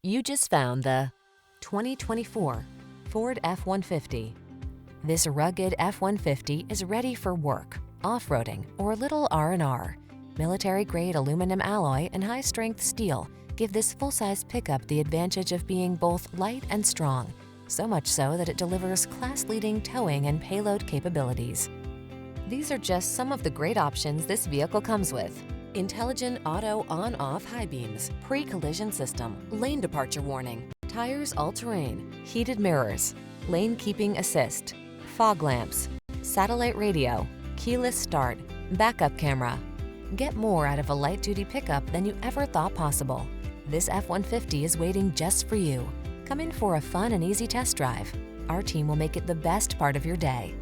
You just found the 2024 Ford F-150. This rugged F-150 is ready for work, off-roading, or a little R&R. Military-grade aluminum alloy and high-strength steel give this full-size pickup the advantage of being both light and strong, so much so that it delivers class-leading towing and payload capabilities. These are just some of the great options this vehicle comes with: intelligent auto on-off high beams, pre-collision system, lane departure warning, tires all-terrain, heated mirrors, lane keeping assist, fog lamps, satellite radio, keyless start, backup camera. Get more out of a light-duty pickup than you ever thought possible. This F-150 is waiting just for you. Come in for a fun and easy test drive. Our team will make it the best part of your day.